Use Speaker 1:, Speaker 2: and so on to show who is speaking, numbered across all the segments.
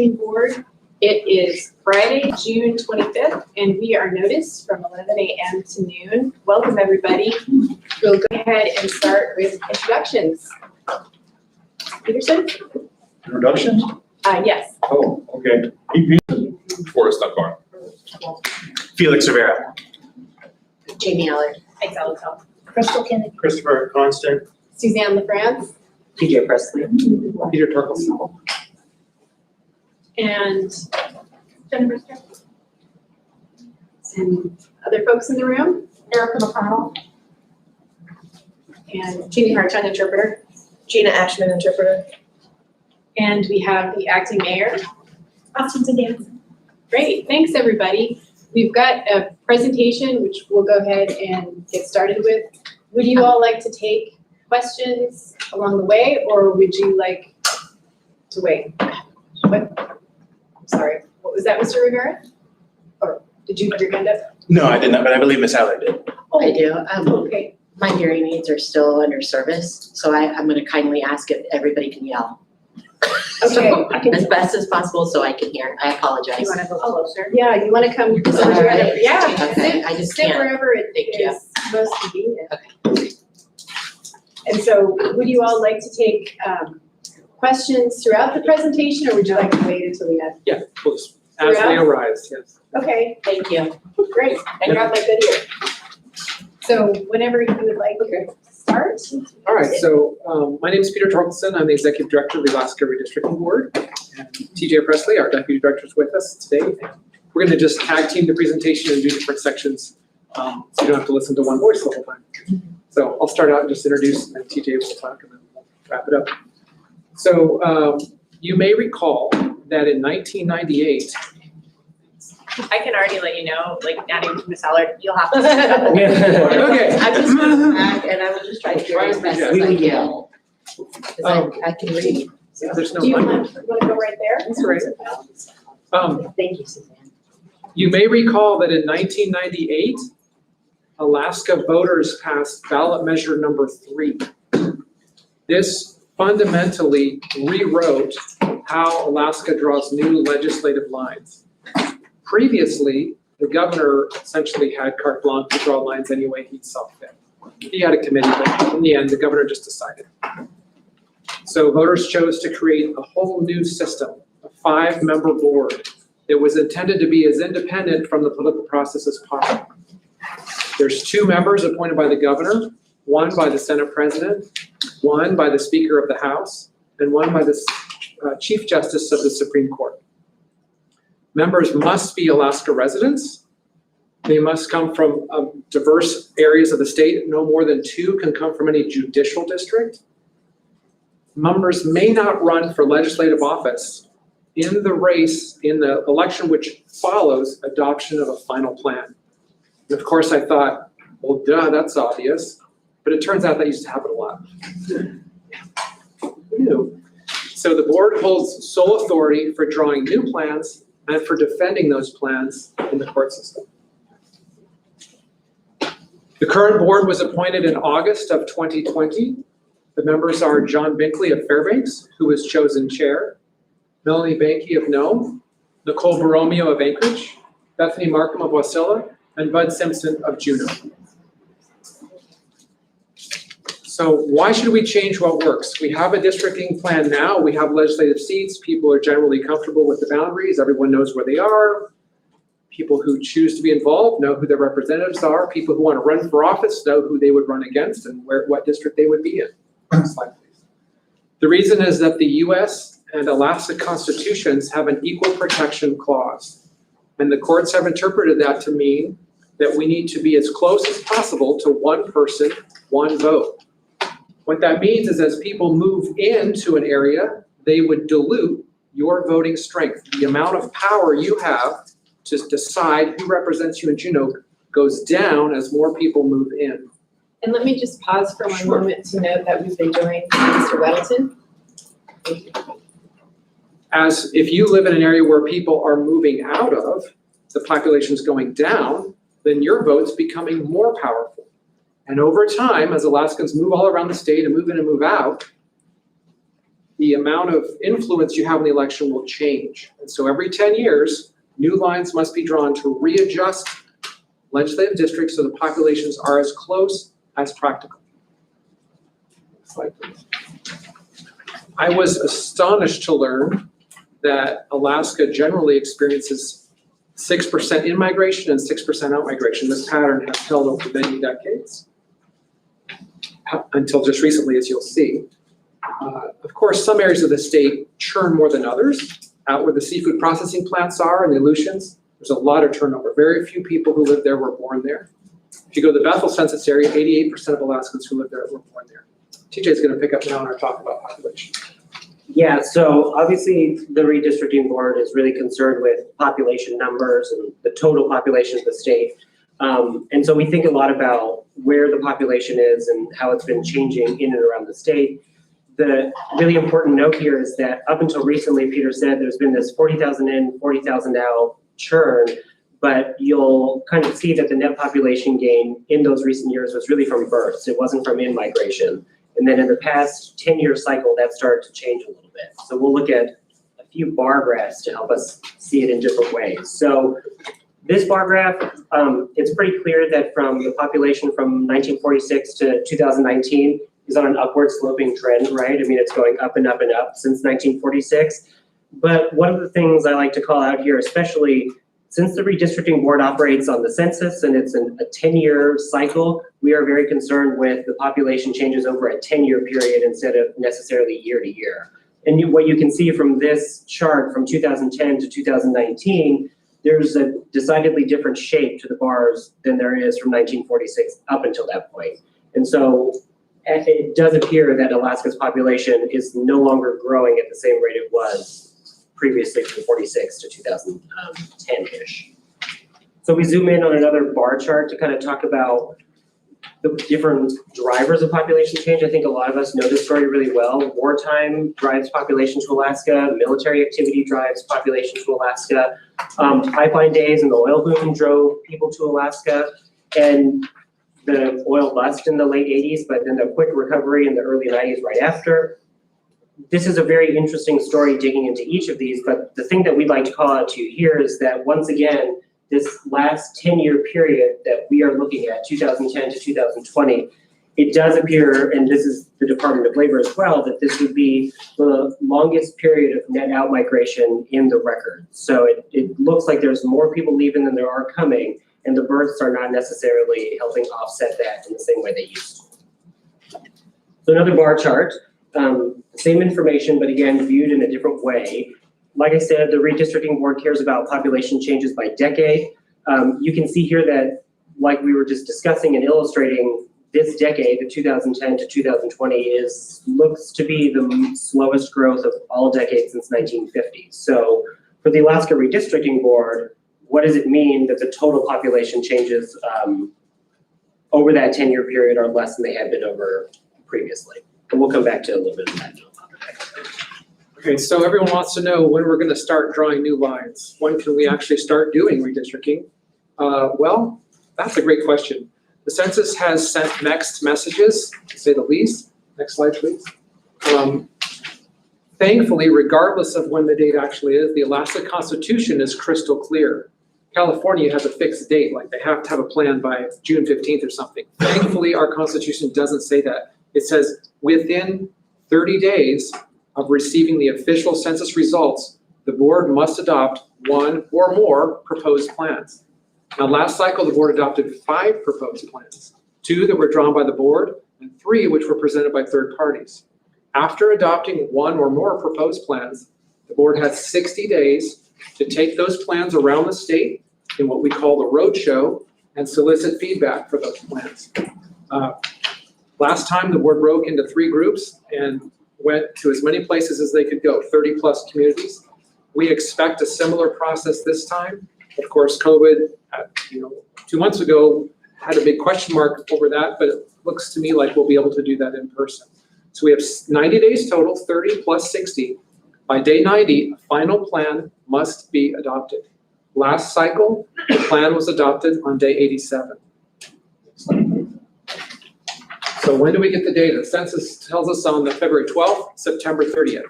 Speaker 1: Redistricting Board. It is Friday, June 25th, and we are noticed from 11 a.m. to noon. Welcome, everybody. We'll go ahead and start with introductions. Peterson?
Speaker 2: Introductions?
Speaker 1: Yes.
Speaker 2: Oh, okay.
Speaker 3: Forrest Dunbar.
Speaker 4: Felix Rivera.
Speaker 5: Jamie Allard.
Speaker 1: Excel.
Speaker 5: Crystal Kennedy.
Speaker 4: Christopher Constant.
Speaker 1: Suzanne LaFrance.
Speaker 5: TJ Presley.
Speaker 4: Peter Torkelson.
Speaker 1: And Jennifer Stark. And other folks in the room.
Speaker 5: Erica McConnell.
Speaker 1: And Jeannie Hartung, interpreter.
Speaker 5: Gina Ashman, interpreter.
Speaker 1: And we have the acting mayor.
Speaker 5: Constance Dunbar.
Speaker 1: Great, thanks everybody. We've got a presentation which we'll go ahead and get started with. Would you all like to take questions along the way, or would you like to wait? What? I'm sorry, what was that, Mr. Rivera? Or did you have your hand up?
Speaker 4: No, I did not, but I believe Miss Allard did.
Speaker 5: I do.
Speaker 1: Okay,
Speaker 5: My hearing aids are still under service, so I'm going to kindly ask if everybody can yell.
Speaker 1: okay.
Speaker 5: As best as possible so I can hear. I apologize.
Speaker 1: You want to go closer? Yeah, you want to come closer?
Speaker 5: Alright.
Speaker 1: Yeah,
Speaker 5: Okay, I just
Speaker 1: sit
Speaker 5: can't.
Speaker 1: wherever it
Speaker 5: Thank you.
Speaker 1: is most convenient. And so would you all like to take questions throughout the presentation, or would you like to wait until the end?
Speaker 6: Yeah, we'll just, as they arise, yes.
Speaker 1: Okay,
Speaker 5: Thank you.
Speaker 1: great. I got my good ear. So whenever you would like to start.
Speaker 6: All right, so my name is Peter Torkelson. I'm the Executive Director of the Alaska Redistricting Board. And TJ Presley, our Deputy Director, is with us today. We're going to just tag team the presentation and do different sections, so you don't have to listen to one voice the whole time. So I'll start out and just introduce, and then TJ will talk, and then we'll wrap it up. So you may recall that in 1998,
Speaker 7: I can already let you know, like, adding to Miss Allard, you'll have to.
Speaker 6: Okay.
Speaker 5: I'm just going to back and I will just try to hear as best as I can. 'Cause I can read.
Speaker 6: there's no
Speaker 1: Do you
Speaker 6: mic.
Speaker 1: want to go right there?
Speaker 6: That's right.
Speaker 5: Thank you, Suzanne.
Speaker 6: You may recall that in 1998, Alaska voters passed ballot measure number 3. This fundamentally rewrote how Alaska draws new legislative lines. Previously, the governor essentially had carte blanche to draw lines any way he saw fit. He had a committee, but in the end, the governor just decided. So voters chose to create a whole new system, a 5-member board that was intended to be as independent from the political process as possible. There's 2 members appointed by the governor, 1 by the Senate President, 1 by the Speaker of the House, and 1 by the Chief Justice of the Supreme Court. Members must be Alaska residents. They must come from diverse areas of the state. No more than 2 can come from any judicial district. Members may not run for legislative office in the race, in the election which follows adoption of a final plan. And of course, I thought, well, duh, that's obvious. But it turns out that used to happen a lot. Who knew? So the board holds sole authority for drawing new plans and for defending those plans in the court system. The current board was appointed in August of 2020. The members are John Binkley of Fairbanks, who was chosen chair, Melanie Banky of Nome, Nicole Borromeo of Anchorage, Bethany Markham of Wasilla, and Bud Simpson of Juneau. So why should we change what works? We have a districting plan now. We have legislative seats. People are generally comfortable with the boundaries. Everyone knows where they are. People who choose to be involved know who their representatives are. People who want to run for office know who they would run against and what district they would be in. Next slide, please. The reason is that the US and Alaska constitutions have an equal protection clause. And the courts have interpreted that to mean that we need to be as close as possible to 1 person, 1 vote. What that means is as people move into an area, they would dilute your voting strength. The amount of power you have to decide who represents you in Juneau goes down as more people move in.
Speaker 1: And let me just pause for one moment to note that we've been joined by Mr. Weddleton. Thank you.
Speaker 6: As if you live in an area where people are moving out of, the population's going down, then your vote's becoming more powerful. And over time, as Alaskans move all around the state and move in and move out, the amount of influence you have in the election will change. And so every 10 years, new lines must be drawn to readjust legislative districts so the populations are as close as practical. Next slide, please. I was astonished to learn that Alaska generally experiences 6% in-migration and 6% out-migration. This pattern has held over many decades, until just recently, as you'll see. Of course, some areas of the state churn more than others. Out where the seafood processing plants are and the Aleutians, there's a lot of turnover. Very few people who live there were born there. If you go to the Bethel census area, 88% of Alaskans who live there were born there. TJ is going to pick up now on our talk about population.
Speaker 8: Yeah, so obviously the redistricting board is really concerned with population numbers and the total population of the state. And so we think a lot about where the population is and how it's been changing in and around the state. The really important note here is that up until recently, Peter said there's been this 40,000 in, 40,000 out churn, but you'll kind of see that the net population gain in those recent years was really from births. It wasn't from in-migration. And then in the past 10-year cycle, that started to change a little bit. So we'll look at a few bar graphs to help us see it in different ways. So this bar graph, it's pretty clear that from the population from 1946 to 2019 is on an upward sloping trend, right? I mean, it's going up and up and up since 1946. But one of the things I like to call out here, especially since the redistricting board operates on the census and it's a 10-year cycle, we are very concerned with the population changes over a 10-year period instead of necessarily year to year. And what you can see from this chart from 2010 to 2019, there's a decidedly different shape to the bars than there is from 1946 up until that point. And so it does appear that Alaska's population is no longer growing at the same rate it was previously from 46 to 2010-ish. So we zoom in on another bar chart to kind of talk about the different drivers of population change. I think a lot of us know this story really well. Wartime drives population to Alaska. Military activity drives population to Alaska. Pipeline days and the oil boom drove people to Alaska. And the oil bust in the late 80s, but then the quick recovery in the early 90s right after. This is a very interesting story digging into each of these, but the thing that we'd like to call out to you here is that once again, this last 10-year period that we are looking at, 2010 to 2020, it does appear, and this is the Department of Labor as well, that this would be the longest period of net out-migration in the record. So it looks like there's more people leaving than there are coming, and the births are not necessarily helping offset that in the same way they used to. So another bar chart, same information, but again, viewed in a different way. Like I said, the redistricting board cares about population changes by decade. You can see here that, like we were just discussing and illustrating, this decade, the 2010 to 2020, looks to be the slowest growth of all decades since 1950. So for the Alaska Redistricting Board, what does it mean that the total population changes over that 10-year period are less than they had been over previously? And we'll come back to a little bit of that.
Speaker 6: Okay, so everyone wants to know when we're going to start drawing new lines. When can we actually start doing redistricting? Well, that's a great question. The census has sent mixed messages, to say the least. Next slide, please. Thankfully, regardless of when the date actually is, the Alaska Constitution is crystal clear. California has a fixed date, like they have to have a plan by June 15th or something. Thankfully, our Constitution doesn't say that. It says within 30 days of receiving the official census results, the board must adopt one or more proposed plans. Now, last cycle, the board adopted 5 proposed plans, 2 that were drawn by the board and 3 which were presented by third parties. After adopting 1 or more proposed plans, the board has 60 days to take those plans around the state in what we call the roadshow and solicit feedback for those plans. Last time, the board broke into 3 groups and went to as many places as they could go, 30 plus communities. We expect a similar process this time. Of course, COVID, 2 months ago had a big question mark over that, but it looks to me like we'll be able to do that in person. So we have 90 days total, 30 plus 60. By day 90, a final plan must be adopted. Last cycle, the plan was adopted on day 87. So when do we get the data? Census tells us on the February 12th, September 30th.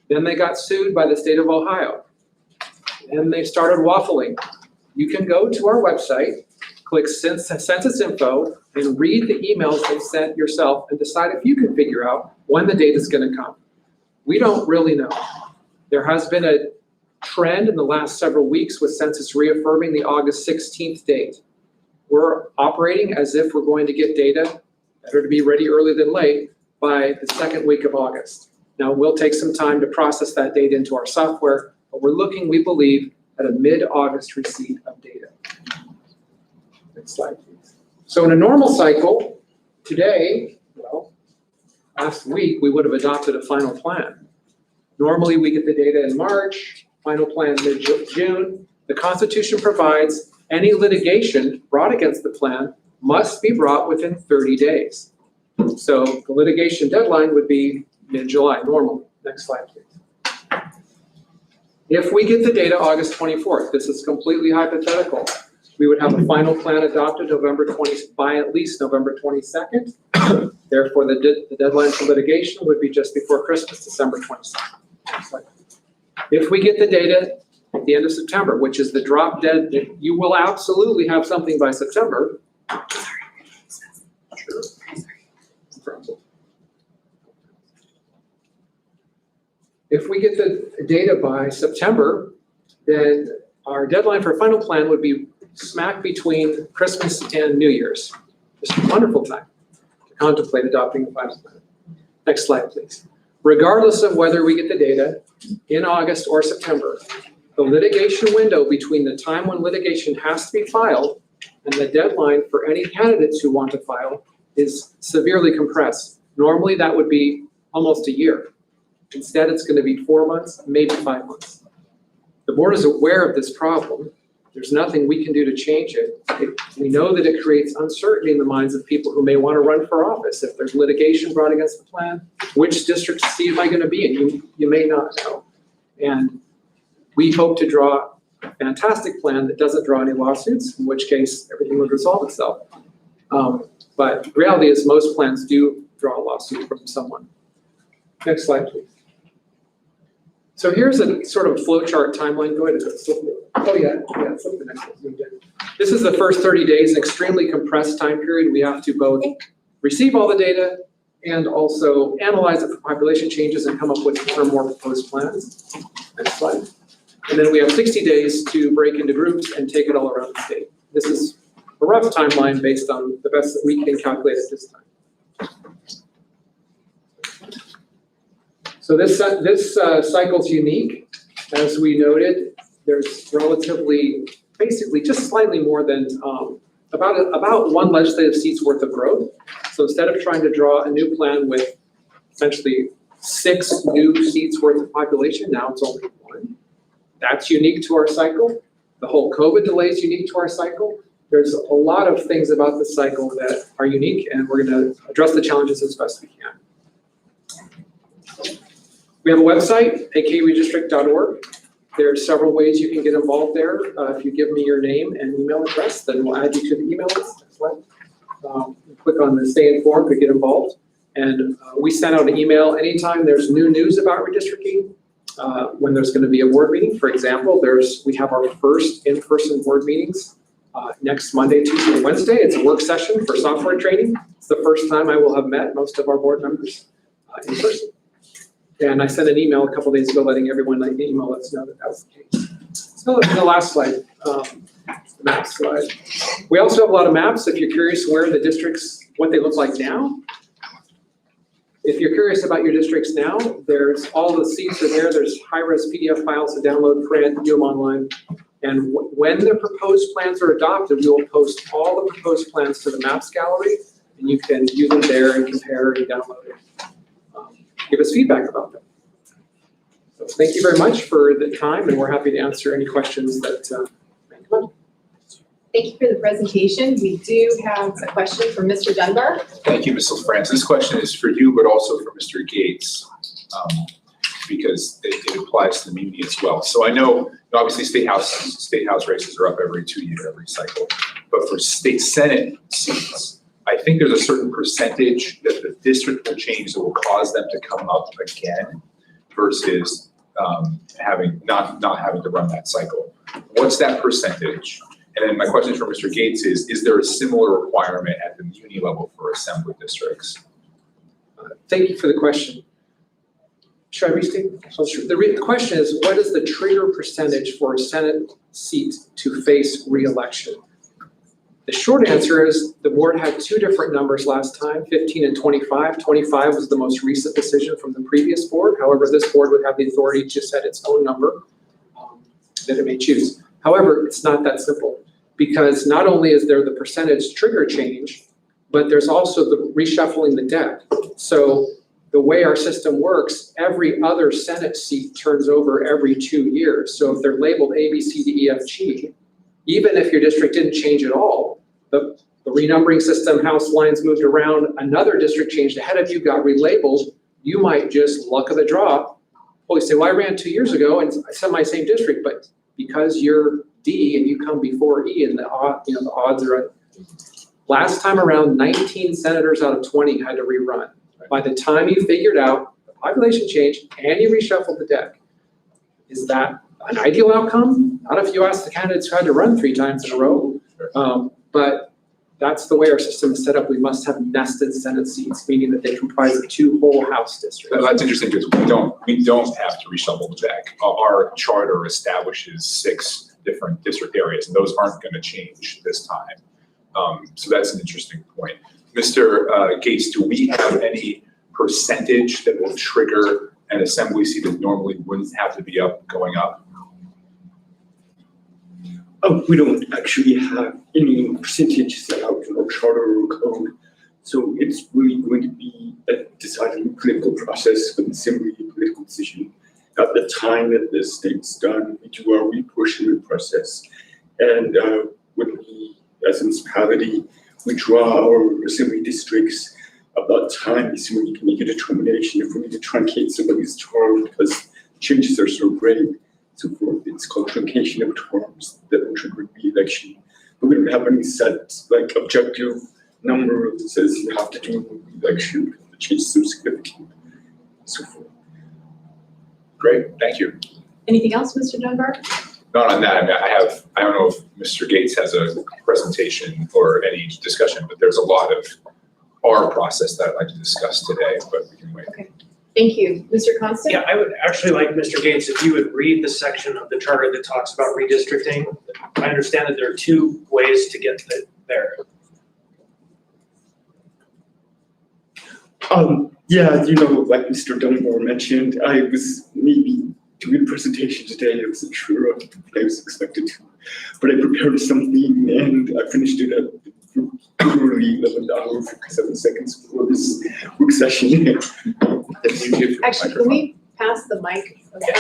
Speaker 6: Then they got sued by the state of Ohio. And they started waffling. You can go to our website, click census info, and read the emails they sent yourself and decide if you can figure out when the data is going to come. We don't really know. There has been a trend in the last several weeks with census reaffirming the August 16th date. We're operating as if we're going to get data, better to be ready early than late, by the second week of August. Now, we'll take some time to process that data into our software, but we're looking, we believe, at a mid-August receipt of data. Next slide, please. So in a normal cycle, today, well, last week, we would have adopted a final plan. Normally, we get the data in March, final plan mid-June. The Constitution provides any litigation brought against the plan must be brought within 30 days. So the litigation deadline would be mid-July, normally. Next slide, please. If we get the data August 24th, this is completely hypothetical, we would have a final plan adopted by at least November 22nd. Therefore, the deadline for litigation would be just before Christmas, December 22nd. Next slide. If we get the data at the end of September, which is the drop dead, you will absolutely have something by September. Sure. If we get the data by September, then our deadline for a final plan would be smack between Christmas and New Year's. Just a wonderful time to contemplate adopting the final plan. Next slide, please. Regardless of whether we get the data in August or September, the litigation window between the time when litigation has to be filed and the deadline for any candidates who want to file is severely compressed. Normally, that would be almost a year. Instead, it's going to be 4 months, maybe 5 months. The board is aware of this problem. There's nothing we can do to change it. We know that it creates uncertainty in the minds of people who may want to run for office. If there's litigation brought against the plan, which district seat am I going to be in? You may not know. And we hope to draw a fantastic plan that doesn't draw any lawsuits, in which case everything would resolve itself. But reality is most plans do draw a lawsuit from someone. Next slide, please. So here's a sort of flowchart timeline. Go ahead and flip it. Oh yeah, flip the next one. This is the first 30 days, an extremely compressed time period. We have to both receive all the data and also analyze it for population changes and come up with more proposed plans. Next slide. And then we have 60 days to break into groups and take it all around the state. This is a rough timeline based on the best that we can calculate at this time. So this cycle's unique. As we noted, there's relatively, basically just slightly more than about one legislative seat's worth of growth. So instead of trying to draw a new plan with essentially 6 new seats worth of population, now it's only 1. That's unique to our cycle. The whole COVID delay is unique to our cycle. There's a lot of things about the cycle that are unique, and we're going to address the challenges as best we can. We have a website, akredistrict.org. There's several ways you can get involved there. If you give me your name and email address, then we'll add you to the email list. Click on the Stay Informed to get involved. And we send out an email anytime there's new news about redistricting. When there's going to be a board meeting, for example, we have our first in-person board meetings next Monday, Tuesday, and Wednesday. It's a work session for software training. It's the first time I will have met most of our board members in person. And I sent an email a couple days ago letting everyone email let us know that was the case. So the last slide, the map slide. We also have a lot of maps. If you're curious where the districts, what they look like now. If you're curious about your districts now, there's all the seats are there. There's high-res PDF files to download, print, view them online. And when the proposed plans are adopted, we will post all the proposed plans to the maps gallery, and you can view them there and compare and download it. Give us feedback about them. So thank you very much for the time, and we're happy to answer any questions that may come up.
Speaker 1: Thank you for the presentation. We do have a question from Mr. Dunbar.
Speaker 3: Thank you, Mrs. France. This question is for you, but also for Mr. Gates, because it applies to the community as well. So I know, obviously, state house races are up every 2 years, every cycle. But for state Senate seats, I think there's a certain percentage that the district will change that will cause them to come up again versus not having to run that cycle. What's that percentage? And then my question for Mr. Gates is there a similar requirement at the muni level for assembly districts?
Speaker 6: Thank you for the question. Should I restate? So the question is, what is the trigger percentage for a Senate seat to face re-election? The short answer is the board had two different numbers last time, 15 and 25. 25 was the most recent decision from the previous board. However, this board would have the authority to set its own number that it may choose. However, it's not that simple because not only is there the percentage trigger change, but there's also the reshuffling the deck. So the way our system works, every other Senate seat turns over every 2 years. So if they're labeled A, B, C, D, E, F, G, even if your district didn't change at all, the renumbering system, house lines moved around, another district changed ahead of you, got relabeled, you might just luck of the draw. Well, you say, well, I ran 2 years ago and I said my same district, but because you're D and you come before E and the odds are, last time around, 19 senators out of 20 had to rerun. By the time you figured out the population change and you reshuffled the deck, is that an ideal outcome? Not if you ask the candidates who had to run 3 times in a row. But that's the way our system is set up. We must have nested Senate seats, meaning that they comprise of 2 whole House districts.
Speaker 3: That's interesting because we don't have to reshuffle the deck. Our charter establishes 6 different district areas, and those aren't going to change this time. So that's an interesting point. Mr. Gates, do we have any percentage that will trigger an assembly seat that normally wouldn't have to be going up?
Speaker 9: We don't actually have any percentage set out in our charter or code. So it's really going to be a decided political process with assembly political decision. At the time that the state's done, we do our reapportionment process. And when we, as a municipality, we draw our assembly districts. At that time, is when you can make a determination if we need to truncate somebody's term because changes are so great. So forth. It's called truncation of terms that will trigger re-election. But we don't have any set objective number that says you have to do a re-election because the change is so significant. So forth.
Speaker 3: Great, thank you.
Speaker 1: Anything else, Mr. Dunbar?
Speaker 3: Not on that. I mean, I don't know if Mr. Gates has a presentation or any discussion, but there's a lot of our process that I'd like to discuss today, but we can wait.
Speaker 1: Okay, thank you. Mr. Constance?
Speaker 10: Yeah, I would actually like Mr. Gates, if you would read the section of the charter that talks about redistricting. I understand that there are 2 ways to get there.
Speaker 9: Yeah, like Mr. Dunbar mentioned, I was maybe doing a presentation today. I wasn't sure of what I was expected to, but I prepared something and I finished it at literally 11 hours, 57 seconds before this work session.
Speaker 1: Actually, can we pass the mic over to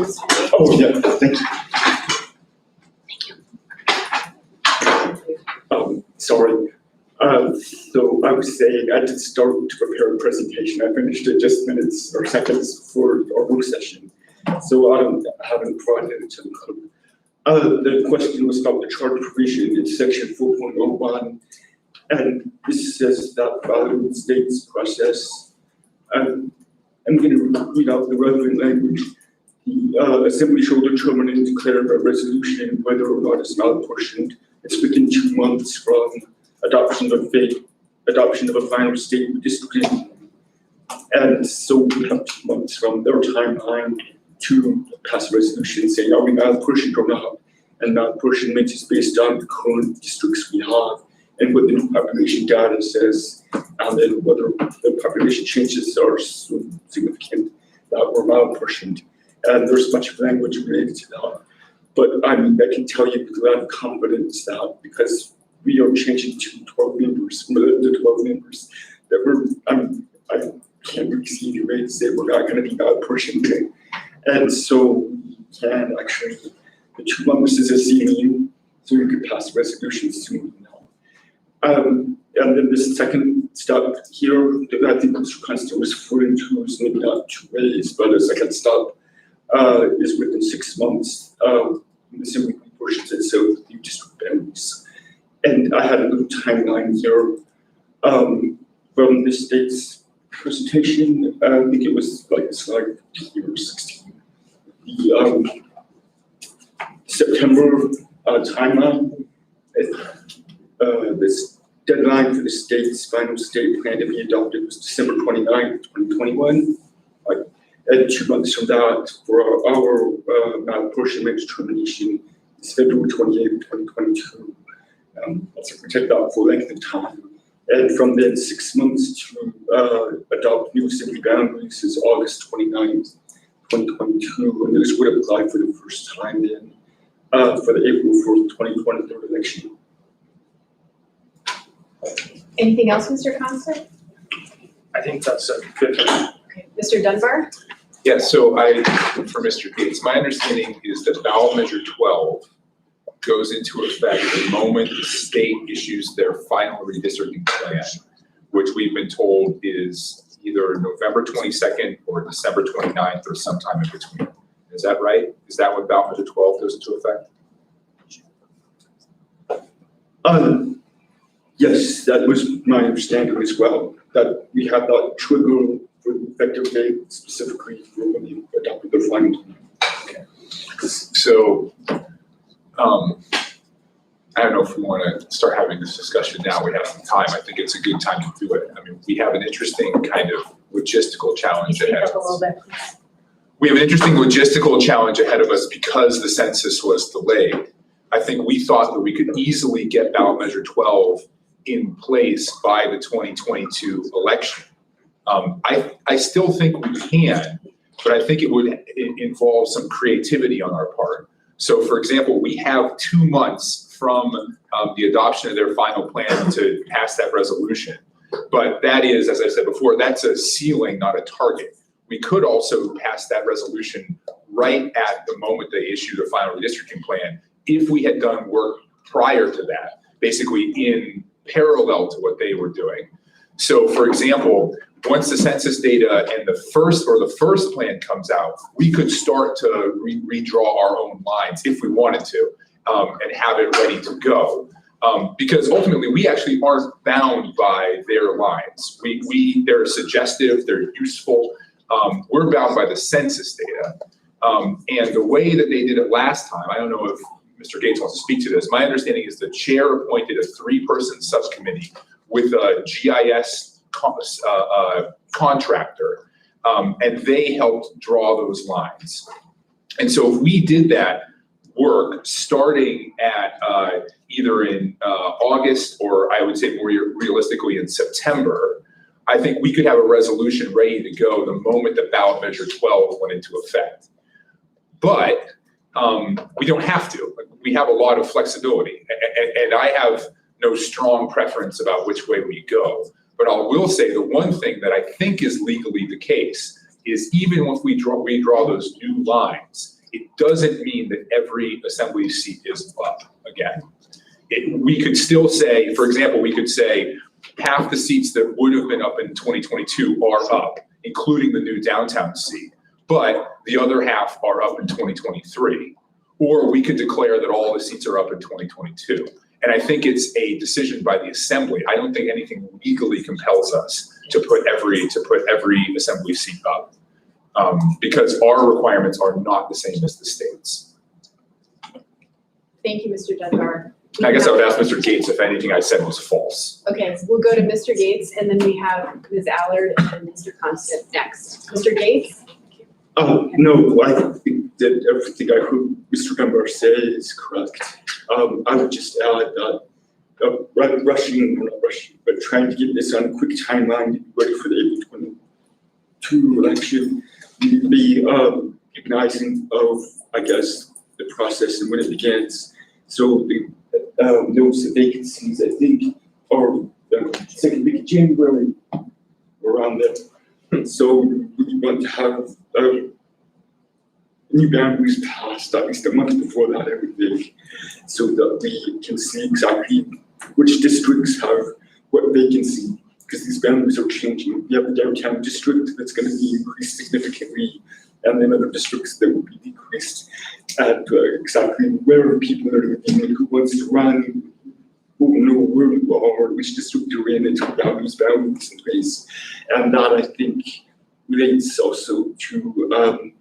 Speaker 1: Mr.
Speaker 9: Oh, yeah, thank you. Sorry. So I was saying I did start to prepare a presentation. I finished it just minutes or seconds before our work session. So I haven't brought it to the code. The question was about the charter provision in section 4.01. And this says that Ballot Styles process. I'm going to read out the relevant language. The Assembly shall determine and declare by resolution whether or not it's malapportioned. It's within 2 months from adoption of a final state redistricting. And so we have 2 months from their timeline to pass a resolution saying, are we malapportioned or not? And malapportionment is based on the current districts we have and what the new population data says, and then whether the population changes are so significant that we're malapportioned. And there's much language related to that. But I can tell you with a lot of confidence that because we are changing to 12 members, the 12 members, that I can't really see any way to say we're not going to be malapportioned. And so we can actually, the 2 members is a CMU, so we could pass resolutions soon now. And then the second step here, that I think Mr. Constance was referring to, is maybe not 2 ways, but a second step is within 6 months. The Assembly portions itself, the district boundaries. And I had a little timeline here From the state's presentation, I think it was like slide 15 or 16. The September timeline, this deadline for the state's final state plan to be adopted was December 29th, 2021. And 2 months from that, for our malapportionment determination, is February 28th, 2022. To protect that for length of time. And from then 6 months to adopt new city boundaries is August 29th, 2022. And those would apply for the first time then for the April 4th, 2023 election.
Speaker 1: Anything else, Mr. Constance?
Speaker 10: I think that's a good.
Speaker 1: Okay, Mr. Dunbar?
Speaker 3: Yeah, so for Mr. Gates, my understanding is that ballot measure 12 goes into effect the moment the state issues their final redistricting plan, which we've been told is either November 22nd or December 29th or sometime in between. Is that right? Is that when ballot measure 12 goes into effect?
Speaker 9: Yes, that was my understanding as well, that we had that trigger for the effective date specifically for when we adopted the final plan.
Speaker 3: Okay. So, I don't know if we want to start having this discussion now. We have some time. I think it's a good time to do it. I mean, we have an interesting kind of logistical challenge
Speaker 1: Speak
Speaker 3: ahead
Speaker 1: up
Speaker 3: of
Speaker 1: a little
Speaker 3: us.
Speaker 1: bit, please.
Speaker 3: We have an interesting logistical challenge ahead of us because the census was delayed. I think we thought that we could easily get ballot measure 12 in place by the 2022 election. I still think we can, but I think it would involve some creativity on our part. So for example, we have 2 months from the adoption of their final plan to pass that resolution. But that is, as I said before, that's a ceiling, not a target. We could also pass that resolution right at the moment they issue the final redistricting plan if we had done work prior to that, basically in parallel to what they were doing. So for example, once the census data and the first plan comes out, we could start to redraw our own lines if we wanted to, and have it ready to go. Because ultimately we actually aren't bound by their lines. They're suggestive, they're useful. We're bound by the census data. And the way that they did it last time, I don't know if Mr. Gates wants to speak to this. My understanding is the chair appointed a 3-person subcommittee with a GIS contractor, and they helped draw those lines. And so if we did that work starting at either in August or I would say more realistically in September, I think we could have a resolution ready to go the moment the ballot measure 12 went into effect. But we don't have to. We have a lot of flexibility, and I have no strong preference about which way we go. But I will say the one thing that I think is legally the case is even if we redraw those new lines, it doesn't mean that every assembly seat is up again. We could still say, for example, we could say half the seats that would have been up in 2022 are up, including the new downtown seat, but the other half are up in 2023. Or we could declare that all the seats are up in 2022. And I think it's a decision by the assembly. I don't think anything legally compels us to put every assembly seat up, because our requirements are not the same as the state's.
Speaker 1: Thank you, Mr. Dunbar.
Speaker 3: I guess I would ask Mr. Gates if anything I said was false.
Speaker 1: Okay, so we'll go to Mr. Gates, and then we have Ms. Allard and then Mr. Constance next. Mr. Gates?
Speaker 9: No, I think that everything I heard Mr. Dunbar say is correct. I would just add that rather not rushing, but trying to get this on a quick timeline to be ready for the April 22 election, we need to be recognizing of, I guess, the process and when it begins. So those vacancies, I think, are second week of January, around there. So we want to have new boundaries passed at least a month before that, I would think, so that we can see exactly which districts have what vacancy, because these boundaries are changing. We have a downtown district that's going to be increased significantly, and then other districts that will be decreased, and exactly where people are living and who wants to run, who know where we are, which district you're in, and to values in place. And that, I think, relates also to,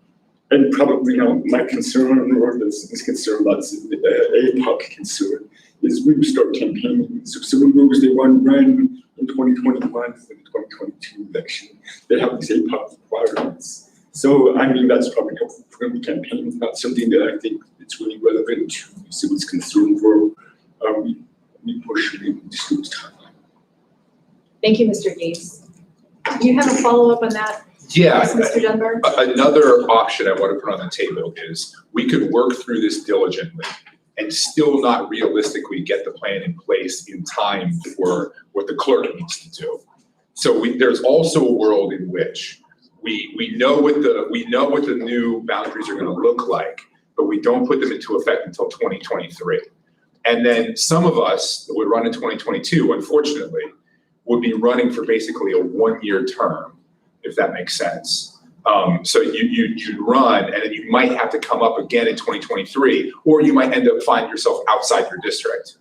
Speaker 9: and probably not my concern or the citizen's concern, that's APOC concern, is we start campaigning. So someone knows they want to run in 2021 and the 2022 election. They have these APOC requirements. So, I mean, that's probably helpful for the campaign. It's not something that I think it's really relevant to citizens' concern for. We push the district's timeline.
Speaker 1: Thank you, Mr. Gates. Do you have a follow-up on that?
Speaker 3: Yeah.
Speaker 1: Yes, Mr. Dunbar?
Speaker 3: Another option I want to put on the table is we could work through this diligently and still not realistically get the plan in place in time for what the clerk needs to do. So there's also a world in which we know what the new boundaries are going to look like, but we don't put them into effect until 2023. And then some of us that would run in 2022, unfortunately, would be running for basically a one-year term, if that makes sense. So you'd run, and then you might have to come up again in 2023, or you might end up finding yourself outside your district,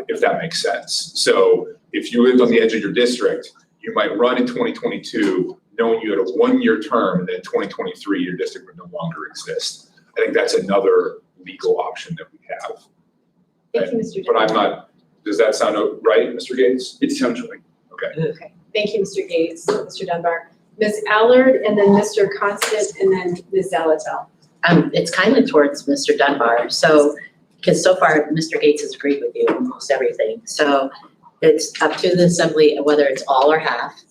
Speaker 3: if that makes sense. So if you lived on the edge of your district, you might run in 2022, knowing you had a one-year term, and then in 2023, your district would no longer exist. I think that's another legal option that we have.
Speaker 1: Thank you, Mr.
Speaker 3: But
Speaker 1: Dunbar.
Speaker 3: I'm not, does that sound right, Mr. Gates?
Speaker 9: It sounds right.
Speaker 3: Okay.
Speaker 1: Okay, thank you, Mr. Gates, Mr. Dunbar. Ms. Allard, and then Mr. Constance, and then Ms. Zalatel.
Speaker 5: It's kind of towards Mr. Dunbar, so, because so far, Mr. Gates has agreed with you on almost everything. So it's up to the assembly whether it's all or half.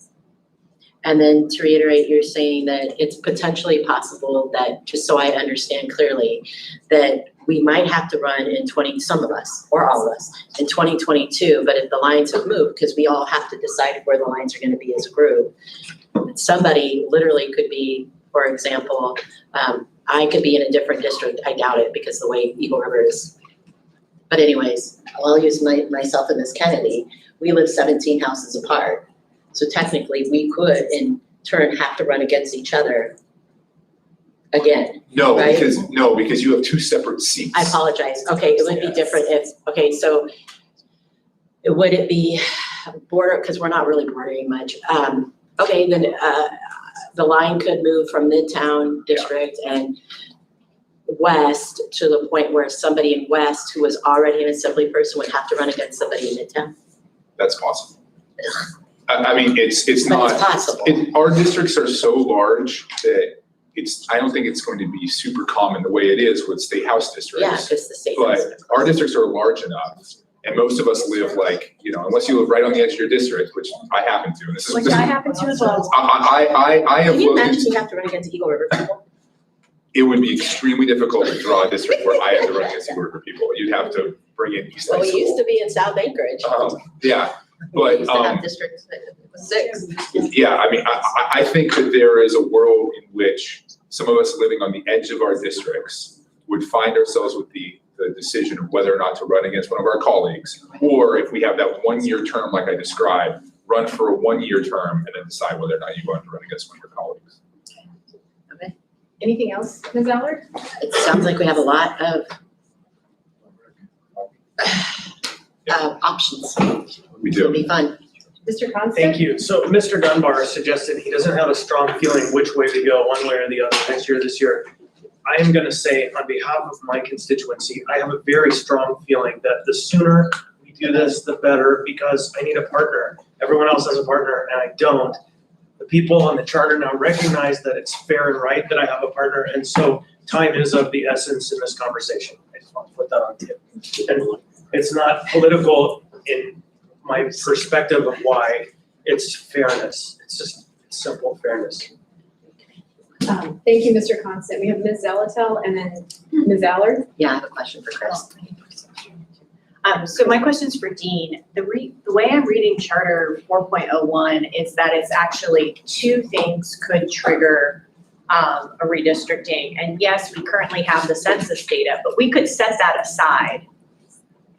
Speaker 5: And then to reiterate, you're saying that it's potentially possible that, just so I understand clearly, that we might have to run in some of us, or all of us, in 2022, but if the lines have moved, because we all have to decide where the lines are going to be as a group, somebody literally could be, for example, I could be in a different district. I doubt it because the way Eagle River is. But anyways, I'll use myself and Ms. Kennedy. We live 17 houses apart. So technically we could in turn have to run against each other again.
Speaker 3: No,
Speaker 5: right?
Speaker 3: because you have two separate seats.
Speaker 5: I apologize. Okay, it would be different if, okay, so would it be border, because we're not really bordering much. Okay, then the line could move from Midtown District and west to the point where somebody in west who was already an assembly person would have to run against somebody in Midtown.
Speaker 3: That's possible. I mean, it's
Speaker 5: But
Speaker 3: not.
Speaker 5: it's possible.
Speaker 3: Our districts are so large that I don't think it's going to be super common the way it is with state house districts.
Speaker 5: Yeah, because the state.
Speaker 3: But our districts are large enough, and most of us live like, unless you live right on the edge of your district, which I happen to, and this is.
Speaker 1: Which I happen to as well.
Speaker 3: I have
Speaker 5: Can you
Speaker 3: looked
Speaker 5: imagine
Speaker 3: into,
Speaker 5: you have to run against Eagle River people?
Speaker 3: it would be extremely difficult to draw a district where I had to run against Eagle River people. You'd have to bring in East
Speaker 5: Well,
Speaker 3: High
Speaker 5: we used
Speaker 3: School.
Speaker 5: to be in South Anchorage.
Speaker 3: Yeah,
Speaker 5: We
Speaker 3: but,
Speaker 5: used to have districts that was 6.
Speaker 3: yeah, I mean, I think that there is a world in which some of us living on the edge of our districts would find ourselves with the decision of whether or not to run against one of our colleagues, or if we have that one-year term like I described, run for a one-year term and then decide whether or not you want to run against one of your colleagues.
Speaker 5: Okay.
Speaker 1: Anything else, Ms. Allard?
Speaker 5: It sounds like we have a lot of options.
Speaker 3: We
Speaker 5: It'll
Speaker 3: do.
Speaker 5: be fun.
Speaker 1: Mr. Constance?
Speaker 10: Thank you. So Mr. Dunbar suggested he doesn't have a strong feeling which way to go, one way or the other, next year, this year. I am gonna say on behalf of my constituency, I have a very strong feeling that the sooner we do this, the better, because I need a partner. Everyone else has a partner and I don't. The people on the charter now recognize that it's fair and right that I have a partner, and so time is of the essence in this conversation. I just want to put that on tape. And it's not political in my perspective of why, it's fairness. It's just simple fairness.
Speaker 1: Thank you, Mr. Constant. We have Ms. Zalatel and then Ms. Allard.
Speaker 5: Yeah, I have a question for Chris.
Speaker 7: So my question's for Dean. The way I'm reading Charter 4.01 is that it's actually 2 things could trigger a redistricting. And yes, we currently have the census data, but we could set that aside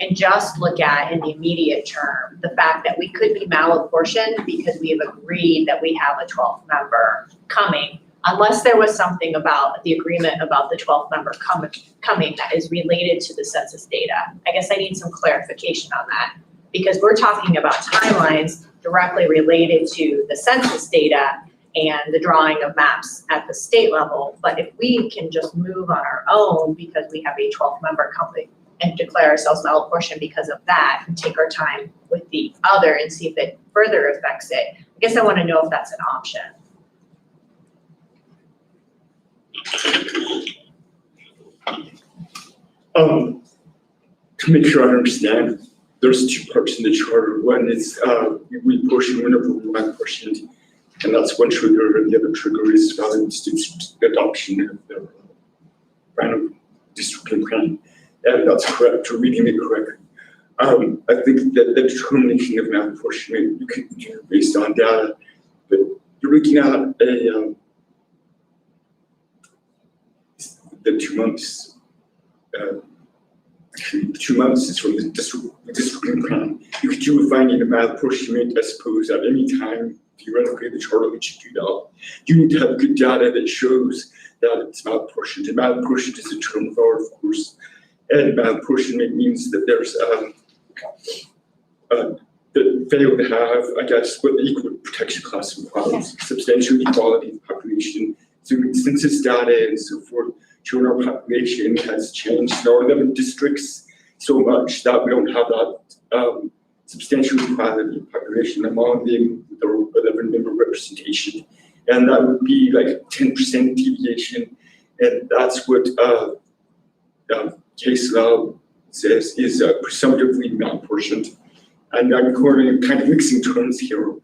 Speaker 7: and just look at in the immediate term, the fact that we could be malapportioned because we have agreed that we have a 12th member coming, unless there was something about the agreement about the 12th member coming that is related to the census data. I guess I need some clarification on that, because we're talking about timelines directly related to the census data and the drawing of maps at the state level. But if we can just move on our own because we have a 12th member company and declare ourselves malapportioned because of that, and take our time with the other and see if it further affects it, I guess I want to know if that's an option.
Speaker 9: To make sure I understand, there's two parts in the charter. One is we portion whenever we're malapportioned, and that's one trigger, and the other trigger is valid adoption of the random districting plan. And that's correct, you're reading it correctly. I think that the determination of malapportionment you can do based on data, but you're looking at the 2 months. Actually, 2 months is from the districting plan. You could do a finding of malapportionment, I suppose, at any time. Theoretically, the charter lets you do that. You need to have good data that shows that it's malapportioned. And malapportioned is a term of art, of course. And malapportionment means that there's that fail to have, I guess, what the equal protection class requires, substantial equality of population. So census data and so forth, showing our population has changed in our 11 districts so much that we don't have that substantial equality of population among them, the 11 member representation. And that would be like a 10% deviation. And that's what case law says is presumptively malapportioned. And I'm kind of mixing terms here.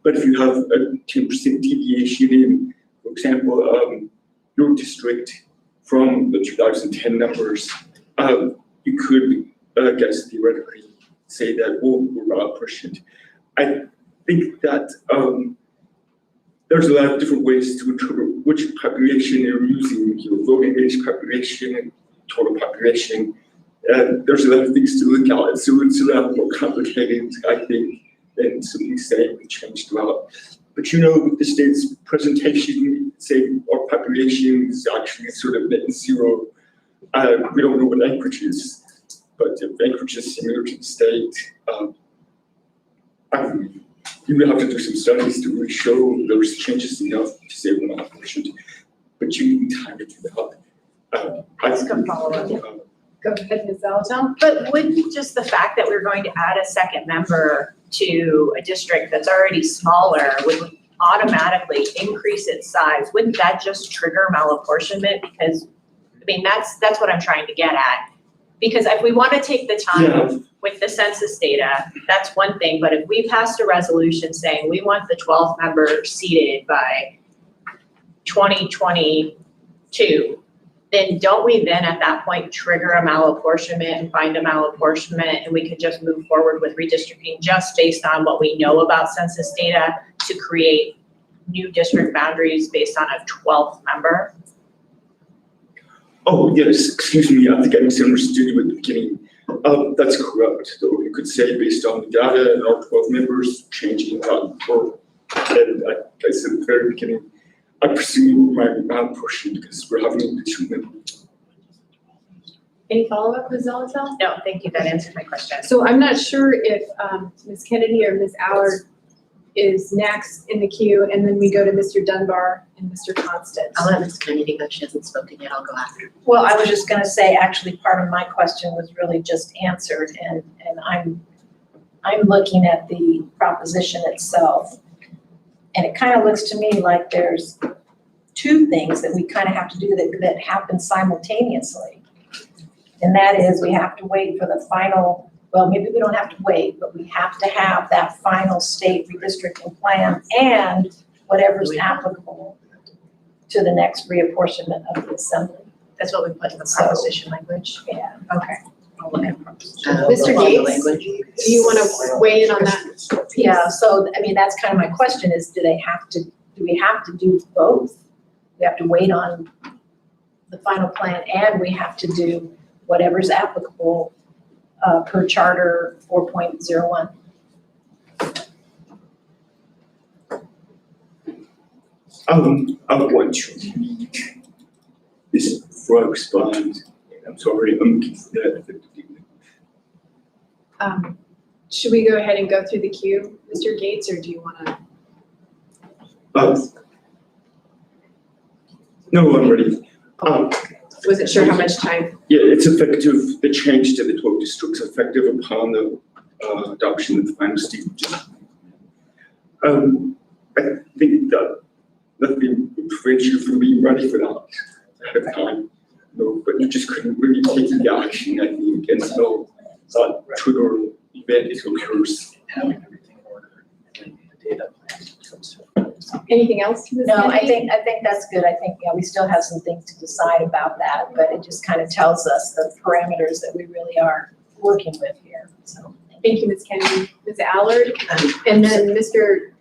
Speaker 9: But if you have a 10% deviation in, for example, your district from the 2010 numbers, you could, I guess, theoretically say that, oh, we're malapportioned. I think that there's a lot of different ways to interpret which population you're using, your voting age population and total population. There's a lot of things to look at, so it's a lot more complicated, I think, than simply saying we changed a lot. But you know, with the state's presentation, say our population is actually sort of net zero. We don't know what Anchorage is, but if Anchorage is similar to the state, you will have to do some studies to really show those changes enough to say we're not efficient. But you need time to do that.
Speaker 7: Let's come follow up.
Speaker 1: Go ahead, Ms. Zalatel.
Speaker 7: But wouldn't just the fact that we're going to add a second member to a district that's already smaller would automatically increase its size? Wouldn't that just trigger malapportionment? Because, I mean, that's what I'm trying to get at. Because if we want to take the time with the census data, that's one thing. But if we passed a resolution saying we want the 12th member seated by 2022, then don't we then at that point trigger a malapportionment and find a malapportionment, and we could just move forward with redistricting just based on what we know about census data to create new district boundaries based on a 12th member?
Speaker 9: Oh, yes, excuse me, I think I misunderstood you at the beginning. That's correct, though. You could say based on the data and our 12 members changing that for, and I said at the very beginning, I presume my malapportioned because we're having an issue with them.
Speaker 1: Any follow-up, Ms. Zalatel?
Speaker 7: No, thank you, that answered my question.
Speaker 1: So I'm not sure if Ms. Kennedy or Ms. Allard is next in the queue, and then we go to Mr. Dunbar and Mr. Constance.
Speaker 5: I'll let Ms. Kennedy go, she hasn't spoken yet, I'll go after.
Speaker 11: Well, I was just gonna say, actually, part of my question was really just answered, and I'm looking at the proposition itself. And it kind of looks to me like there's two things that we kind of have to do that happen simultaneously. And that is we have to wait for the final, well, maybe we don't have to wait, but we have to have that final state redistricting plan and whatever's applicable to the next reapportionment of the assembly.
Speaker 7: That's what we put in the proposition language?
Speaker 11: Yeah.
Speaker 7: Okay. I'll look at proposition.
Speaker 1: Mr. Gates, do you want to weigh in on that?
Speaker 11: Yeah, so, I mean, that's kind of my question is, do we have to do both? We have to wait on the final plan and we have to do whatever's applicable per charter 4.01.
Speaker 9: I want to read this Brooks bond. I'm sorry, that.
Speaker 1: Should we go ahead and go through the queue, Mr. Gates, or do you wanna?
Speaker 9: No, I'm ready.
Speaker 1: Wasn't sure how much time.
Speaker 9: Yeah, it's effective, the change to the 12 districts effective upon the adoption of the final state. I think that we prevent you from being ready for that ahead of time. No, but you just couldn't really take the action, I think, until that trigger event occurs.
Speaker 10: Having everything in order and the data plan comes to.
Speaker 1: Anything else? Ms.
Speaker 11: No, I
Speaker 1: Kennedy?
Speaker 11: think that's good. I think, we still have some things to decide about that, but it just kind of tells us the parameters that we really are working with here, so.
Speaker 1: Thank you, Ms. Kennedy. Ms. Allard, and then Mr.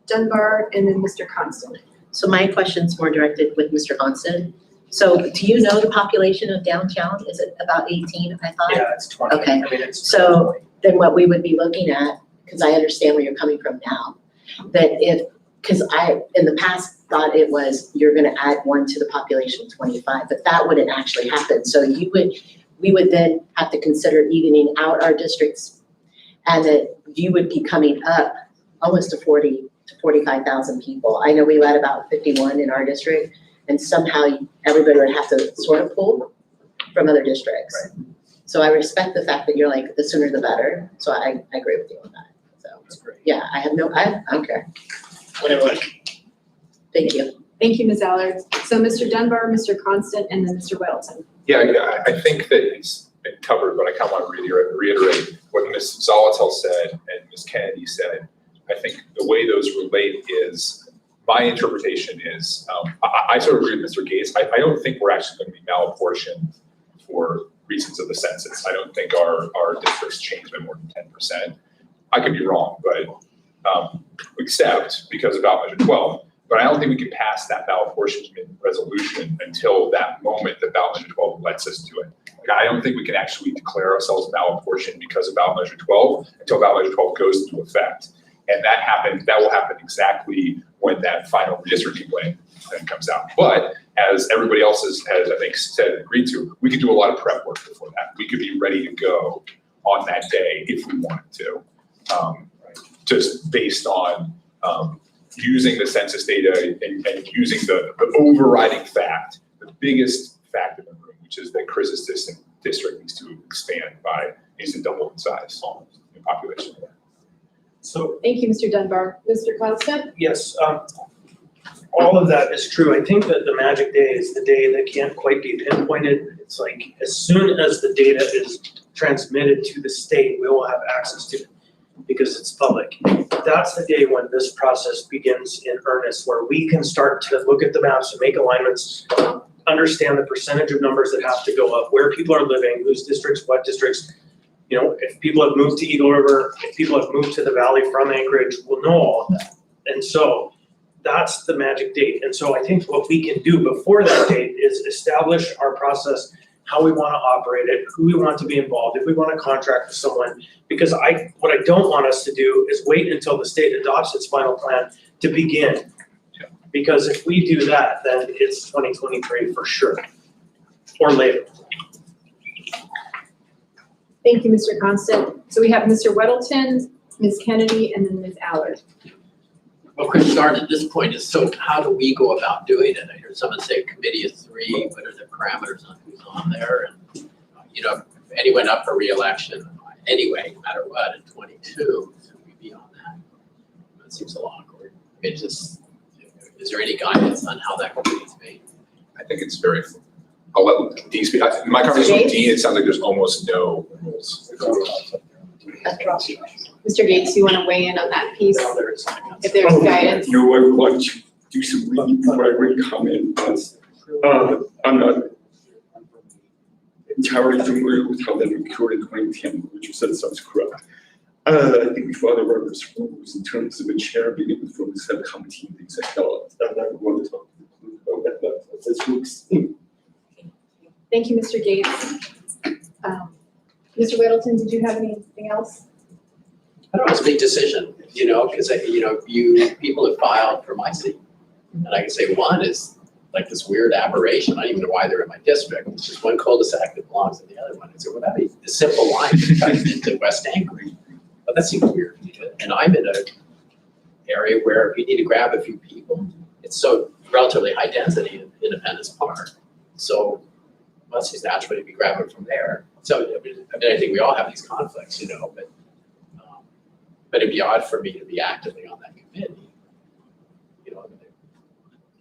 Speaker 1: Dunbar, and then Mr. Constant.
Speaker 5: So my question's more directed with Mr. Constant. So do you know the population of downtown? Is it about 18, I thought?
Speaker 10: Yeah, it's 20.
Speaker 5: Okay.
Speaker 10: I mean, it's.
Speaker 5: So then what we would be looking at, because I understand where you're coming from now, that because I, in the past, thought it was, you're gonna add 1 to the population of 25, but that wouldn't actually happen. So we would then have to consider evening out our districts, and that you would be coming up almost to 40 to 45,000 people. I know we let about 51 in our district, and somehow everybody would have to sort of pull from other districts.
Speaker 10: Right.
Speaker 5: So I respect the fact that you're like, the sooner the better, so I agree with you on that, so.
Speaker 10: That's great.
Speaker 5: Yeah, I don't care. Whatever. Thank you.
Speaker 1: Thank you, Ms. Allard. So Mr. Dunbar, Mr. Constant, and then Mr. Weddleton.
Speaker 3: Yeah, I think that it's been covered, but I kind of want to reiterate what Ms. Zolotel said and Ms. Kennedy said. I think the way those relate is, my interpretation is, I sort of agree with Mr. Gates. I don't think we're actually going to be malapportioned for reasons of the census. I don't think our districts change by more than 10%. I could be wrong, but except because of ballot measure 12. But I don't think we can pass that ballot apportionment resolution until that moment that ballot measure 12 lets us do it. Like, I don't think we can actually declare ourselves ballot apportioned because of ballot measure 12 until ballot measure 12 goes into effect. And that will happen exactly when that final redistricting plan then comes out. But as everybody else has I think said and agreed to, we could do a lot of prep work before that. We could be ready to go on that day if we wanted to, just based on using the census data and using the overriding fact, the biggest fact in the room, which is that Chris's district needs to expand needs to double in size in population.
Speaker 10: So,
Speaker 1: Thank you, Mr. Dunbar. Mr. Constant?
Speaker 10: yes, all of that is true. I think that the magic day is the day that can't quite be pinpointed. It's like, as soon as the data is transmitted to the state, we will have access to it because it's public. That's the day when this process begins in earnest, where we can start to look at the maps and make alignments, understand the percentage of numbers that have to go up, where people are living, whose districts, what districts. You know, if people have moved to Eagle River, if people have moved to the valley from Anchorage, we'll know all of that. And so that's the magic date. And so I think what we can do before that date is establish our process, how we want to operate it, who we want to be involved, if we want to contract with someone. Because what I don't want us to do is wait until the state adopts its final plan to begin. Because if we do that, then it's 2023 for sure, or later.
Speaker 1: Thank you, Mr. Constant. So we have Mr. Weddleton, Ms. Kennedy, and then Ms. Allard.
Speaker 12: Well, Chris started at this point is, so how do we go about doing it? I heard someone say committee of 3, what are the parameters on who's on there? And, you know, if anyone up for re-election anyway, no matter what, in 22, should we be on that? That seems a little awkward. I mean, just, is there any guidance on how that committee is made?
Speaker 3: I think it's very, I'll let Dean speak. In my conversation with Dean, it sounds like there's almost no rules.
Speaker 1: Mr. Gates, you want to weigh in on that piece,
Speaker 10: Now there is.
Speaker 1: if there's guidance?
Speaker 9: You know, I would like to do some reading before I would comment, but I'm not entirely familiar with how that occurred in 2010, which you said sounds correct. I think we follow the rules in terms of a chair being able to from the subcommittee and things like that. I don't want to talk about that. That's looks.
Speaker 1: Thank you, Mr. Gates. Mr. Weddleton, did you have anything else?
Speaker 12: I don't know, it's a big decision, you know, because, you know, people have filed for my seat. And I can say one is like this weird aberration, I don't even know why they're in my district, it's just one cul-de-sac that belongs in the other one. And so, well, that'd be a simple line that cuts into West Anchorage, but that seems weird to me. And I'm in an area where if you need to grab a few people, it's so relatively high density in Independence Park. So let's just naturally be grabbing from there. So, I mean, I think we all have these conflicts, but it'd be odd for me to be actively on that committee.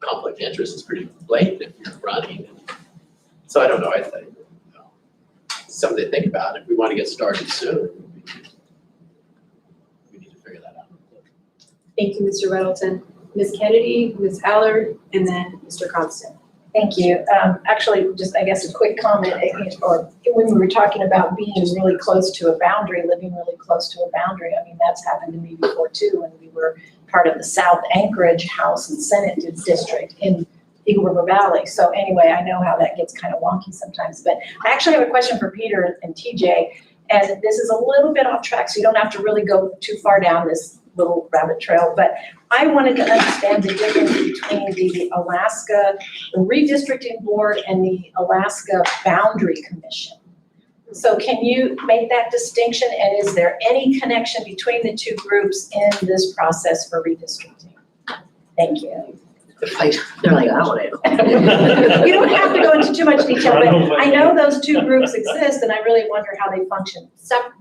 Speaker 12: Conflict of interest is pretty blatant if you're running. So I don't know, I think, something to think about. If we want to get started soon, we need to figure that out.
Speaker 1: Thank you, Mr. Weddleton. Ms. Kennedy, Ms. Allard, and then Mr. Constant.
Speaker 11: Thank you. Actually, just, I guess, a quick comment, or when we were talking about being really close to a boundary, living really close to a boundary, I mean, that's happened to me before too, when we were part of the South Anchorage House and Senate District in Eagle River Valley. So anyway, I know how that gets kind of wonky sometimes, but I actually have a question for Peter and TJ, and this is a little bit off track, so you don't have to really go too far down this little rabbit trail, but I wanted to understand the difference between the Alaska, the Redistricting Board and the Alaska Boundary Commission. So can you make that distinction, and is there any connection between the two groups in this process for redistricting? Thank you.
Speaker 5: They're like, I want it.
Speaker 11: You don't have to go into too much detail, but I know those two groups exist, and I really wonder how they function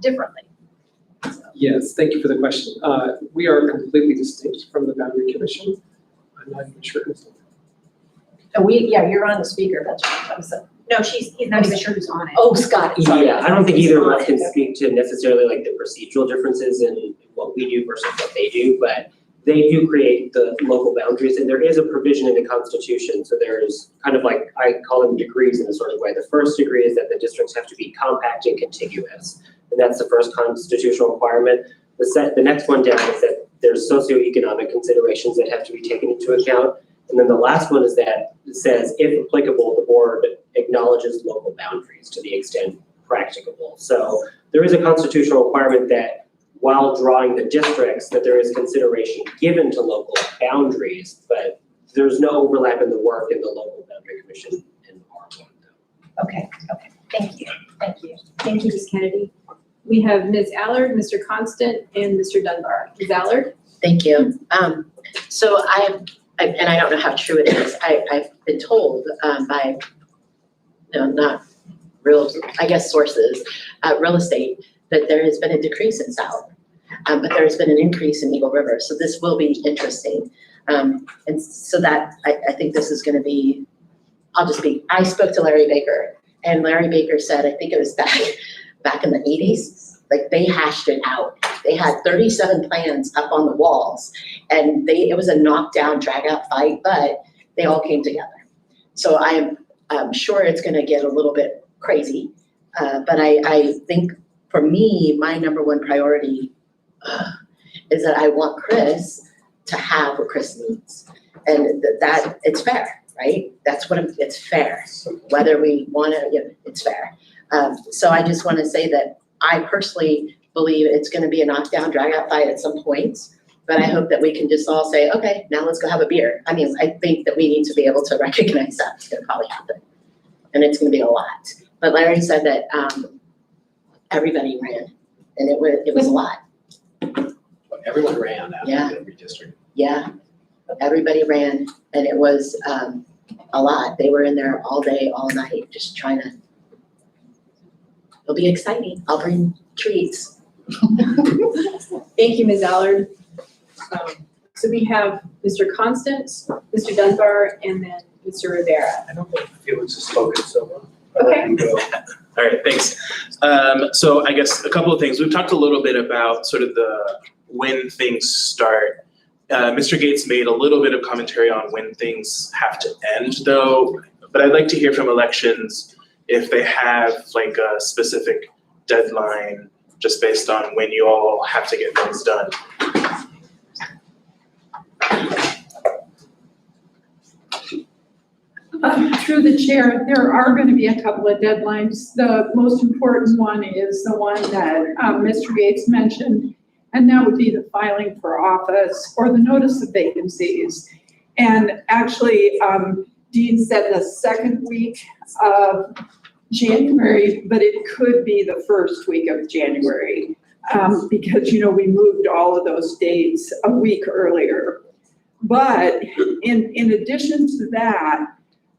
Speaker 11: differently.
Speaker 6: Yes, thank you for the question. We are completely distinct from the Boundary Commission. I'm not even sure who's.
Speaker 11: And you're on the speaker, that's what I'm saying.
Speaker 7: No, he's not even sure who's on it.
Speaker 11: Oh, Scott.
Speaker 8: Yeah, I don't think either of us can speak to necessarily like the procedural differences in what we do versus what they do, but they do create the local boundaries, and there is a provision in the Constitution. So there's kind of like, I call them degrees in a sort of way. The first degree is that the districts have to be compact and contiguous, and that's the first constitutional requirement. The next one down is that there's socioeconomic considerations that have to be taken into account. And then the last one is that it says, if applicable, the board acknowledges local boundaries to the extent practicable. So there is a constitutional requirement that while drawing the districts, that there is consideration given to local boundaries, but there's no overlap in the work in the local boundary commission and R1.
Speaker 11: Okay, thank you.
Speaker 1: Thank you, Ms. Kennedy. We have Ms. Allard, Mr. Constant, and Mr. Dunbar. Ms. Allard?
Speaker 5: Thank you. So and I don't know how true it is, I've been told by, not real, I guess, sources, real estate, that there has been a decrease in South, but there has been an increase in Eagle River. So this will be interesting. And so that, I think this is gonna be, I spoke to Larry Baker, and Larry Baker said, I think it was back in the 80s, like they hashed it out. They had 37 plans up on the walls, and it was a knockdown, drag out fight, but they all came together. So I'm sure it's gonna get a little bit crazy, but I think for me, my number one priority is that I want Chris to have what Chris needs, and that it's fair, right? That's what it's fair. Whether we want to, it's fair. So I just want to say that I personally believe it's going to be a knockdown, drag out fight at some points, but I hope that we can just all say, okay, now let's go have a beer. I mean, I think that we need to be able to recognize that it's going to probably happen, and it's going to be a lot. But Larry said that everybody ran, and it was a lot.
Speaker 12: Everyone ran out
Speaker 5: Yeah.
Speaker 12: of every district.
Speaker 5: Yeah, everybody ran, and it was a lot. They were in there all day, all night, just trying to. It'll be exciting. I'll bring treats.
Speaker 1: Thank you, Ms. Allard. So we have Mr. Constant, Mr. Dunbar, and then Mr. Rivera.
Speaker 10: I don't think Felix has spoken, so.
Speaker 1: Okay.
Speaker 4: All right, thanks. So I guess a couple of things. We've talked a little bit about sort of when things start. Mr. Gates made a little bit of commentary on when things have to end though, but I'd like to hear from elections if they have like a specific deadline just based on when you all have to get things done.
Speaker 13: Through the chair, there are going to be a couple of deadlines. The most important one is the one that Mr. Gates mentioned, and that would be the filing for office or the notice of vacancies. And actually, Dean said the second week of January, but it could be the first week of January. Because, we moved all of those dates a week earlier. But in addition to that,